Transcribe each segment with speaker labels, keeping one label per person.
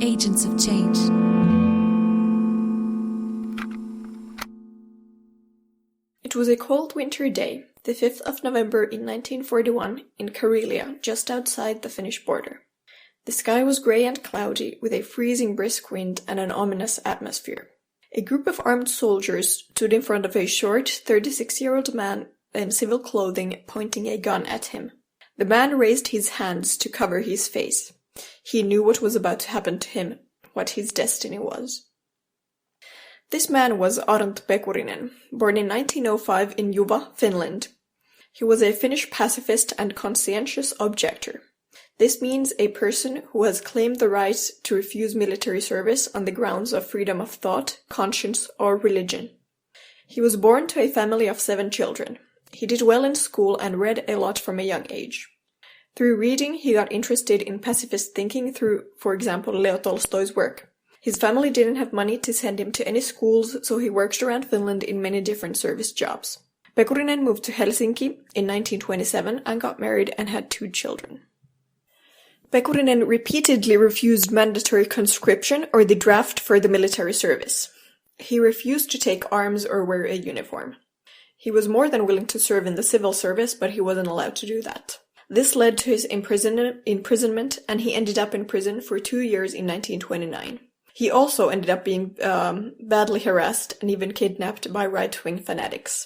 Speaker 1: agents of change.
Speaker 2: It was a cold winter day, the 5th of November in 1941, in Karelia, just outside the Finnish border. The sky was grey and cloudy, with a freezing brisk wind and an ominous atmosphere. A group of armed soldiers stood in front of a short, 36-year-old man in civil clothing, pointing a gun at him. The man raised his hands to cover his face. He knew what was about to happen to him, what his destiny was. This man was Arndt Pekurinen, born in 1905 in Juva, Finland. He was a Finnish pacifist and conscientious objector. This means a person who has claimed the right to refuse military service on the grounds of freedom of thought, conscience, or religion. He was born to a family of 7 children. He did well in school and read a lot from a young age. Through reading, he got interested in pacifist thinking through, for example, Leo Tolstoy's work. His family didn't have money to send him to any schools, so he worked around Finland in many different service jobs. Pekurinen moved to Helsinki in 1927 and got married and had 2 children. Pekurinen repeatedly refused mandatory conscription or the draft for the military service. He refused to take arms or wear a uniform. He was more than willing to serve in the civil service, but he wasn't allowed to do that. This led to his imprisonment, and he ended up in prison for 2 years in 1929. He also ended up being badly harassed and even kidnapped by right-wing fanatics.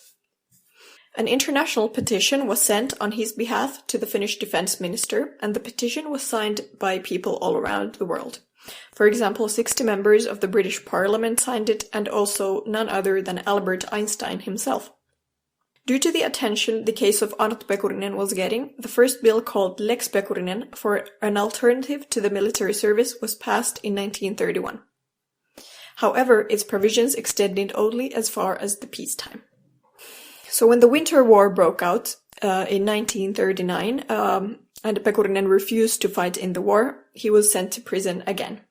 Speaker 2: An international petition was sent on his behalf to the Finnish defense minister, and the petition was signed by people all around the world. For example, 60 members of the British Parliament signed it, and also none other than Albert Einstein himself. Due to the attention the case of Arndt Pekurinen was getting, the first bill called Lex Pekurinen for an alternative to the military service was passed in 1931. However, its provisions extended only as far as the peacetime. So when the Winter War broke out in 1939, and Pekurinen refused to fight in the war, he was sent to prison again.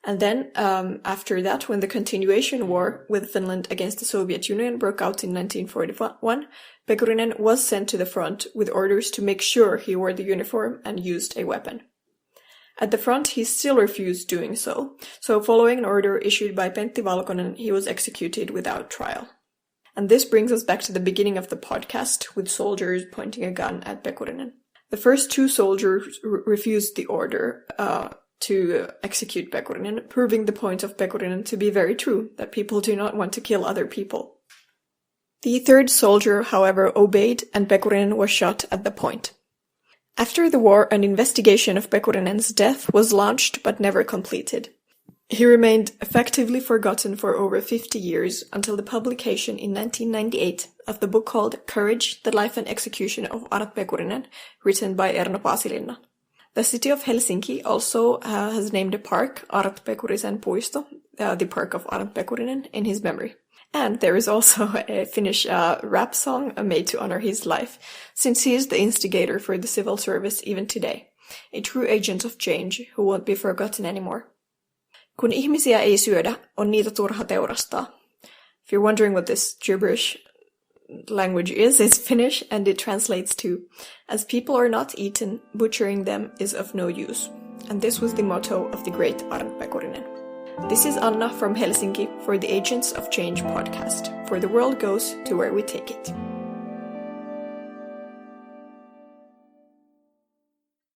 Speaker 2: And then, after that, when the continuation war with Finland against the Soviet Union broke out in 1941, Pekurinen was sent to the front with orders to make sure he wore the uniform and used a weapon. At the front, he still refused doing so, so following an order issued by Pentti Valkonen, he was executed without trial. And this brings us back to the beginning of the podcast, with soldiers pointing a gun at Pekurinen. The first 2 soldiers refused the order to execute Pekurinen, proving the point of Pekurinen to be very true, that people do not want to kill other people. The 3rd soldier, however, obeyed, and Pekurinen was shot at the point. After the war, an investigation of Pekurinen's death was launched but never completed. He remained effectively forgotten for over 50 years until the publication in 1998 of the book called Courage, the Life and Execution of Arndt Pekurinen, written by Erno Paasilinna. The city of Helsinki also has named a park, Arndt Pekurisen Puisto, the park of Arndt Pekurinen, in his memory. And there is also a Finnish rap song made to honor his life, since he is the instigator for the civil service even today, a true agent of change who won't be forgotten anymore. Kun ihmisiä ei syödä, on niitä turha teurastaa. If you're wondering what this gibberish language is, it's Finnish, and it translates to, as people are not eaten, butchering them is of no use. And this was the motto of the great Arndt Pekurinen. This is Anna from Helsinki for the Agents of Change podcast, for the world goes to where we take it.